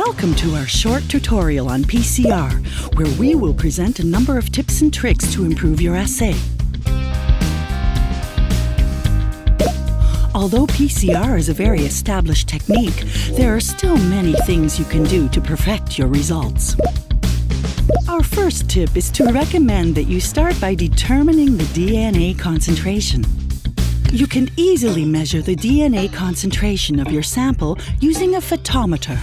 Welcome to our short tutorial on PCR, where we will present a number of tips and tricks to improve your assay. Although PCR is a very established technique, there are still many things you can do to perfect your results. Our first tip is to recommend that you start by determining the DNA concentration. You can easily measure the DNA concentration of your sample using a photometer.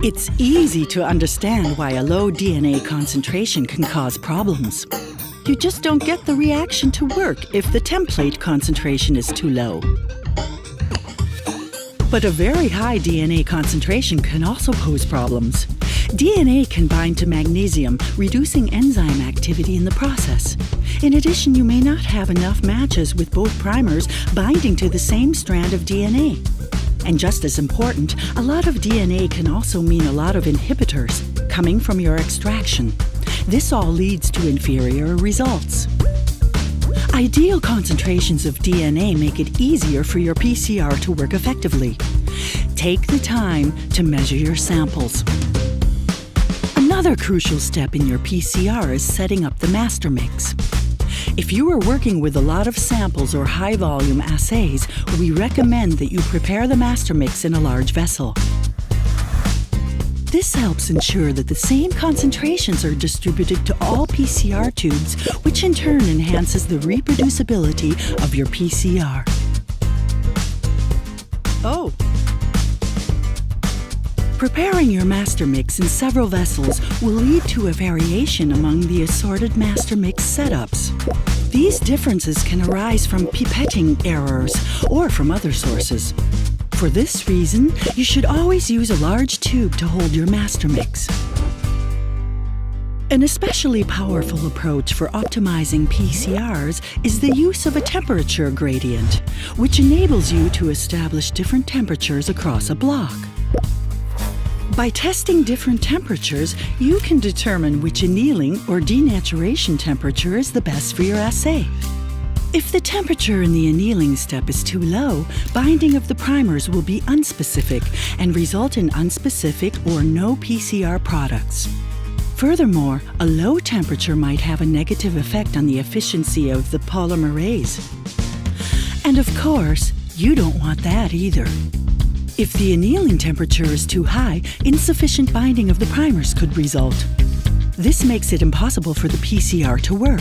It's easy to understand why a low DNA concentration can cause problems. You just don't get the reaction to work if the template concentration is too low. But a very high DNA concentration can also pose problems. DNA can bind to magnesium, reducing enzyme activity in the process. In addition, you may not have enough matches with both primers binding to the same strand of DNA. And just as important, a lot of DNA can also mean a lot of inhibitors coming from your extraction. This all leads to inferior results. Ideal concentrations of DNA make it easier for your PCR to work effectively. Take the time to measure your samples. Another crucial step in your PCR is setting up the master mix. If you are working with a lot of samples or high-volume assays, we recommend that you prepare the master mix in a large vessel. This helps ensure that the same concentrations are distributed to all PCR tubes, which in turn enhances the reproducibility of your PCR. Preparing your master mix in several vessels will lead to a variation among the assorted master mix setups. These differences can arise from pipetting errors or from other sources. For this reason, you should always use a large tube to hold your master mix. An especially powerful approach for optimizing PCRs is the use of a temperature gradient, which enables you to establish different temperatures across a block. By testing different temperatures, you can determine which annealing or denaturation temperature is the best for your assay. If the temperature in the annealing step is too low, binding of the primers will be unspecific and result in unspecific or no PCR products. Furthermore, a low temperature might have a negative effect on the efficiency of the polymerase. And of course, you don't want that either. If the annealing temperature is too high, insufficient binding of the primers could result. This makes it impossible for the PCR to work.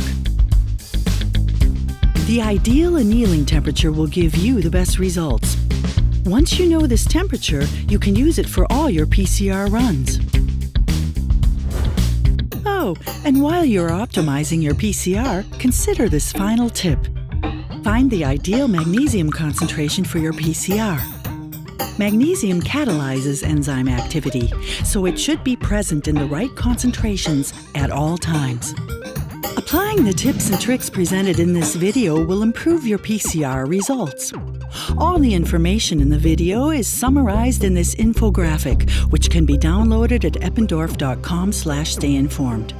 The ideal annealing temperature will give you the best results. Once you know this temperature, you can use it for all your PCR runs. Oh, and while you're optimizing your PCR, consider this final tip. Find the ideal magnesium concentration for your PCR. Magnesium catalyzes enzyme activity, so it should be present in the right concentrations at all times. Applying the tips and tricks presented in this video will improve your PCR results. All the information in the video is summarized in this infographic, which can be downloaded at eppendorf.com/stayinformed.